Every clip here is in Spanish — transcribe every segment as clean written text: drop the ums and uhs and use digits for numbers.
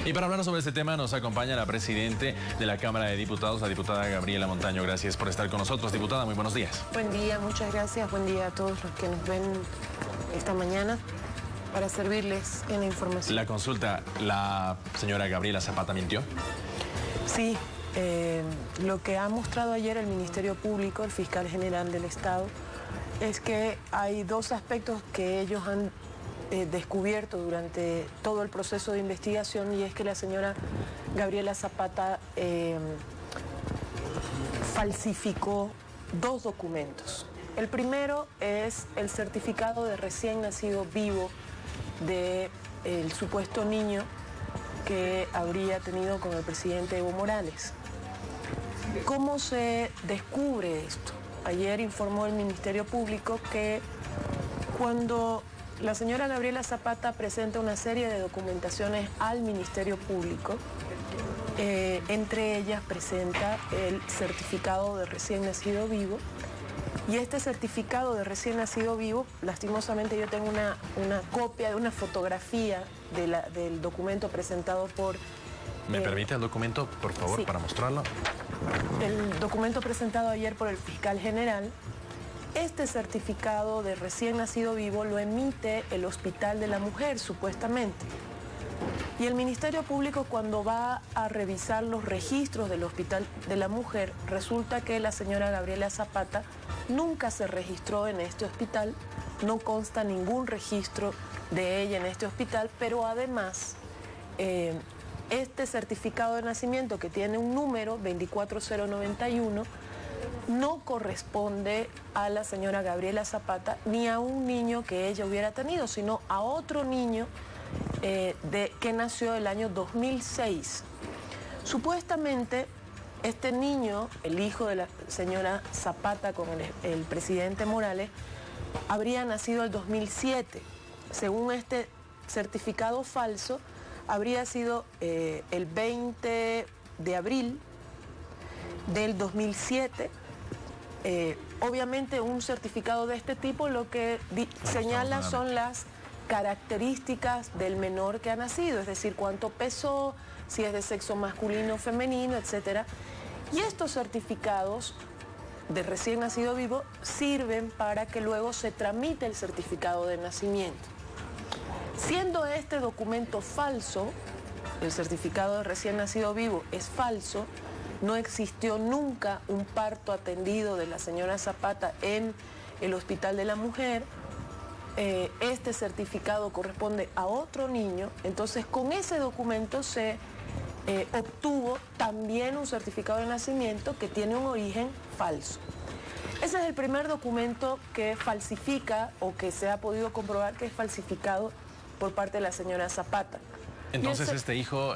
Y para hablar sobre este tema nos acompaña la presidente de la Cámara de Diputados, la diputada Gabriela Montaño. Gracias por estar con nosotros, diputada. Muy buenos días. Buen día, muchas gracias. Buen día a todos los que nos ven esta mañana para servirles en la información. La consulta, ¿la señora Gabriela Zapata mintió? Sí, lo que ha mostrado ayer el Ministerio Público, el fiscal general del Estado, es que hay dos aspectos que ellos han descubierto durante todo el proceso de investigación, y es que la señora Gabriela Zapata falsificó dos documentos. El primero es el certificado de recién nacido vivo del supuesto niño que habría tenido con el presidente Evo Morales. ¿Cómo se descubre esto? Ayer informó el Ministerio Público que cuando la señora Gabriela Zapata presenta una serie de documentaciones al Ministerio Público, entre ellas presenta el certificado de recién nacido vivo, y este certificado de recién nacido vivo, lastimosamente yo tengo una copia de una fotografía del documento presentado por... ¿Me permite el documento, por favor, sí, para mostrarlo? El documento presentado ayer por el fiscal general. Este certificado de recién nacido vivo lo emite el Hospital de la Mujer, supuestamente. Y el Ministerio Público, cuando va a revisar los registros del Hospital de la Mujer, resulta que la señora Gabriela Zapata nunca se registró en este hospital, no consta ningún registro de ella en este hospital, pero además este certificado de nacimiento, que tiene un número 24091, no corresponde a la señora Gabriela Zapata ni a un niño que ella hubiera tenido, sino a otro niño que nació el año 2006. Supuestamente este niño, el hijo de la señora Zapata con el presidente Morales, habría nacido el 2007. Según este certificado falso, habría sido el 20 de abril del 2007. Obviamente un certificado de este tipo lo que señala son las características del menor que ha nacido, es decir, cuánto pesó, si es de sexo masculino o femenino, etc. Y estos certificados de recién nacido vivo sirven para que luego se tramite el certificado de nacimiento. Siendo este documento falso, el certificado de recién nacido vivo es falso, no existió nunca un parto atendido de la señora Zapata en el Hospital de la Mujer, este certificado corresponde a otro niño, entonces con ese documento se obtuvo también un certificado de nacimiento que tiene un origen falso. Ese es el primer documento que falsifica o que se ha podido comprobar que es falsificado por parte de la señora Zapata. Entonces, ¿este hijo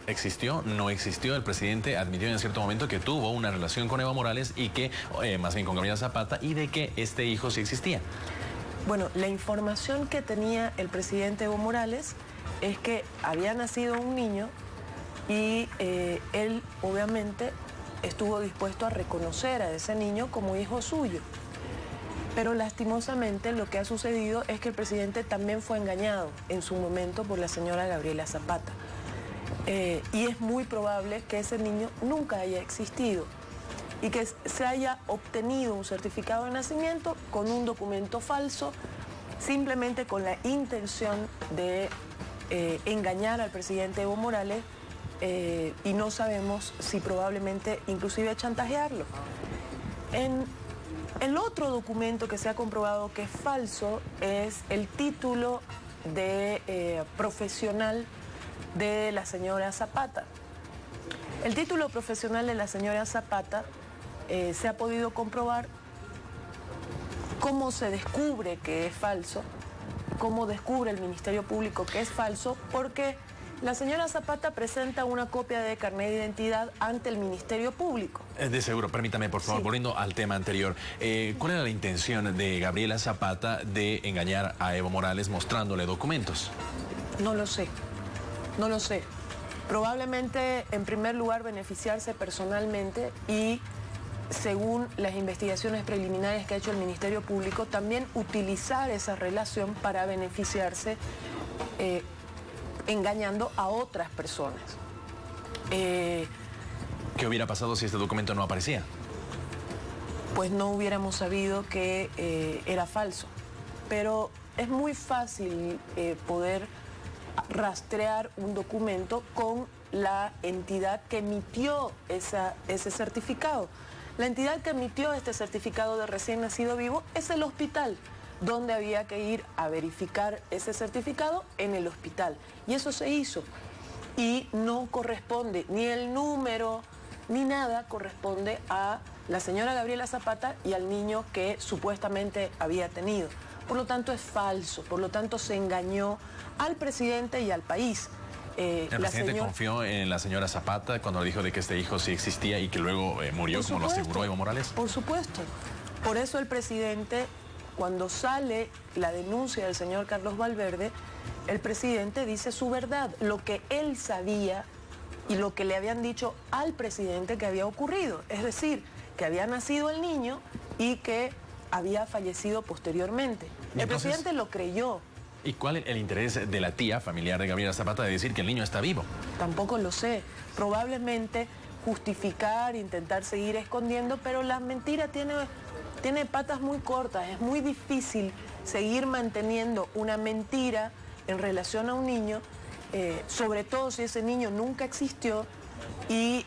existió? ¿No existió? El presidente admitió en cierto momento que tuvo una relación con Evo Morales y que, más bien con Gabriela Zapata, y de que este hijo sí existía. Bueno, la información que tenía el presidente Evo Morales es que había nacido un niño y él obviamente estuvo dispuesto a reconocer a ese niño como hijo suyo. Pero lastimosamente lo que ha sucedido es que el presidente también fue engañado en su momento por la señora Gabriela Zapata. Y es muy probable que ese niño nunca haya existido y que se haya obtenido un certificado de nacimiento con un documento falso, simplemente con la intención de engañar al presidente Evo Morales, y no sabemos si probablemente inclusive chantajearlo. El otro documento que se ha comprobado que es falso es el título de profesional de la señora Zapata. El título profesional de la señora Zapata se ha podido comprobar. ¿Cómo se descubre que es falso? ¿Cómo descubre el Ministerio Público que es falso? Porque la señora Zapata presenta una copia de carnet de identidad ante el Ministerio Público. De seguro, permítame, por favor, sí, volviendo al tema anterior. ¿Cuál era la intención de Gabriela Zapata de engañar a Evo Morales mostrándole documentos? No lo sé, no lo sé. Probablemente, en primer lugar, beneficiarse personalmente y, según las investigaciones preliminares que ha hecho el Ministerio Público, también utilizar esa relación para beneficiarse engañando a otras personas. ¿Qué hubiera pasado si este documento no aparecía? Pues no hubiéramos sabido que era falso. Pero es muy fácil poder rastrear un documento con la entidad que emitió ese certificado. La entidad que emitió este certificado de recién nacido vivo es el hospital, donde había que ir a verificar ese certificado en el hospital. Y eso se hizo. Y no corresponde, ni el número, ni nada corresponde a la señora Gabriela Zapata y al niño que supuestamente había tenido. Por lo tanto es falso, por lo tanto se engañó al presidente y al país. El presidente confió en la señora Zapata cuando dijo de que este hijo sí existía y que luego murió, como lo aseguró Evo Morales. Por supuesto. Por eso el presidente, cuando sale la denuncia del señor Carlos Valverde, el presidente dice su verdad, lo que él sabía y lo que le habían dicho al presidente que había ocurrido. Es decir, que había nacido el niño y que había fallecido posteriormente. El presidente lo creyó. ¿Y cuál es el interés de la tía familiar de Gabriela Zapata de decir que el niño está vivo? Tampoco lo sé. Probablemente justificar, intentar seguir escondiendo, pero la mentira tiene patas muy cortas. Es muy difícil seguir manteniendo una mentira en relación a un niño, sobre todo si ese niño nunca existió y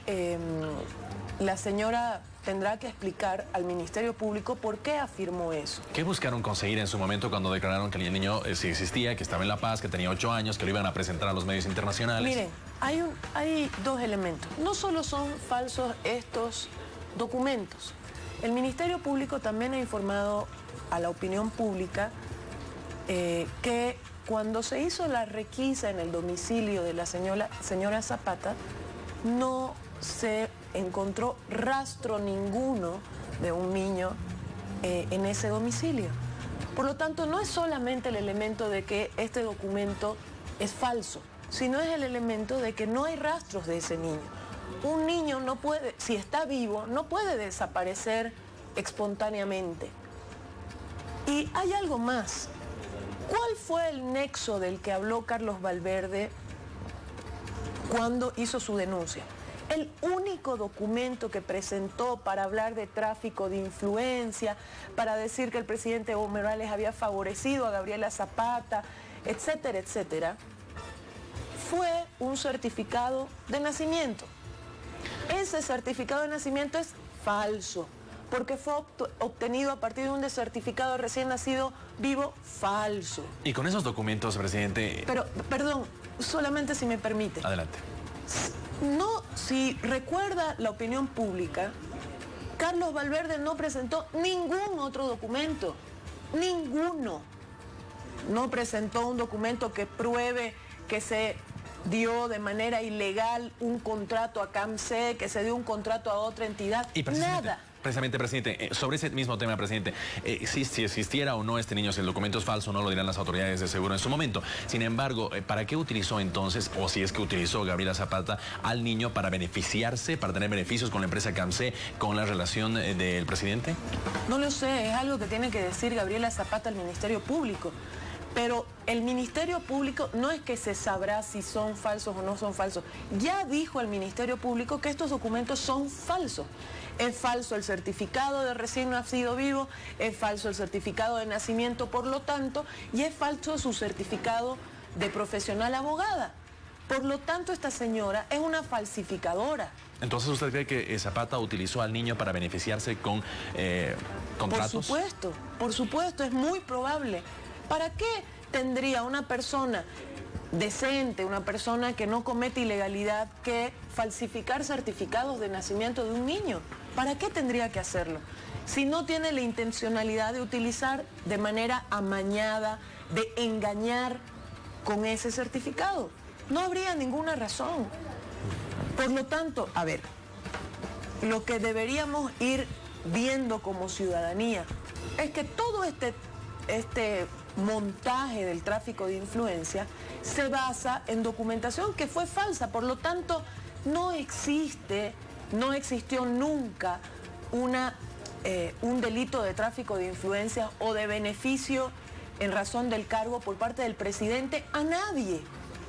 la señora tendrá que explicar al Ministerio Público por qué afirmó eso. ¿Qué buscaron conseguir en su momento cuando declararon que el niño sí existía, que estaba en La Paz, que tenía 8 años, que lo iban a presentar a los medios internacionales? Miren, hay dos elementos. No solo son falsos estos documentos. El Ministerio Público también ha informado a la opinión pública que cuando se hizo la requisa en el domicilio de la señora Zapata, no se encontró rastro ninguno de un niño en ese domicilio. Por lo tanto, no es solamente el elemento de que este documento es falso, sino es el elemento de que no hay rastros de ese niño. Un niño no puede, si está vivo, no puede desaparecer espontáneamente. Y hay algo más. ¿Cuál fue el nexo del que habló Carlos Valverde cuando hizo su denuncia? El único documento que presentó para hablar de tráfico de influencia, para decir que el presidente Evo Morales había favorecido a Gabriela Zapata, etcétera, etcétera, fue un certificado de nacimiento. Ese certificado de nacimiento es falso, porque fue obtenido a partir de un certificado de recién nacido vivo falso. Y con esos documentos, presidente... Pero, perdón, solamente si me permite. Adelante. No, si recuerda la opinión pública, Carlos Valverde no presentó ningún otro documento, ninguno. No presentó un documento que pruebe que se dio de manera ilegal un contrato a CAMSE, que se dio un contrato a otra entidad, nada. Precisamente, presidente, sobre ese mismo tema, presidente, si existiera o no este niño, si el documento es falso, no lo dirán las autoridades de seguro en su momento. Sin embargo, ¿para qué utilizó entonces, o si es que utilizó Gabriela Zapata al niño para beneficiarse, para tener beneficios con la empresa CAMSE, con la relación del presidente? No lo sé, es algo que tiene que decir Gabriela Zapata al Ministerio Público. Pero el Ministerio Público no es que se sabrá si son falsos o no son falsos. Ya dijo el Ministerio Público que estos documentos son falsos. Es falso el certificado de recién nacido vivo, es falso el certificado de nacimiento, por lo tanto, y es falso su certificado de profesional abogada. Por lo tanto, esta señora es una falsificadora. Entonces, ¿usted cree que Zapata utilizó al niño para beneficiarse con contratos? Por supuesto, es muy probable. ¿Para qué tendría una persona decente, una persona que no comete ilegalidad, que falsificar certificados de nacimiento de un niño? ¿Para qué tendría que hacerlo? Si no tiene la intencionalidad de utilizar de manera amañada, de engañar con ese certificado. No habría ninguna razón. Por lo tanto, a ver, lo que deberíamos ir viendo como ciudadanía es que todo este montaje del tráfico de influencia se basa en documentación que fue falsa. Por lo tanto, no existió nunca un delito de tráfico de influencia o de beneficio en razón del cargo por parte del presidente a nadie.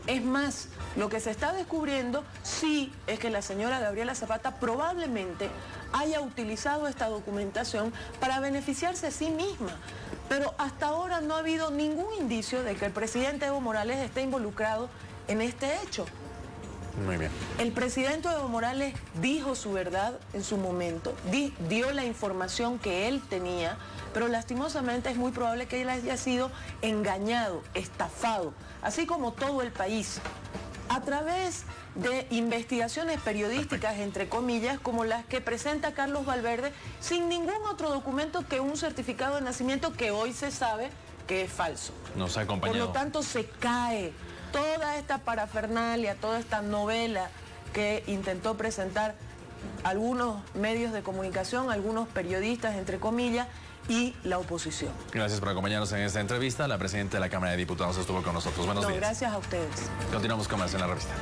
Es más, lo que se está descubriendo sí es que la señora Gabriela Zapata probablemente haya utilizado esta documentación para beneficiarse a sí misma. Pero hasta ahora no ha habido ningún indicio de que el presidente Evo Morales esté involucrado en este hecho. Muy bien. El presidente Evo Morales dijo su verdad en su momento, dio la información que él tenía, pero lastimosamente es muy probable que él haya sido engañado, estafado, así como todo el país, a través de investigaciones periodísticas, entre comillas, como las que presenta Carlos Valverde, sin ningún otro documento que un certificado de nacimiento que hoy se sabe que es falso. Nos ha acompañado. Por lo tanto, se cae toda esta parafernalia, toda esta novela que intentó presentar algunos medios de comunicación, algunos periodistas, entre comillas, y la oposición. Gracias por acompañarnos en esta entrevista. La presidenta de la Cámara de Diputados estuvo con nosotros. Buenos días. Gracias a ustedes. Continuamos con más en la revista.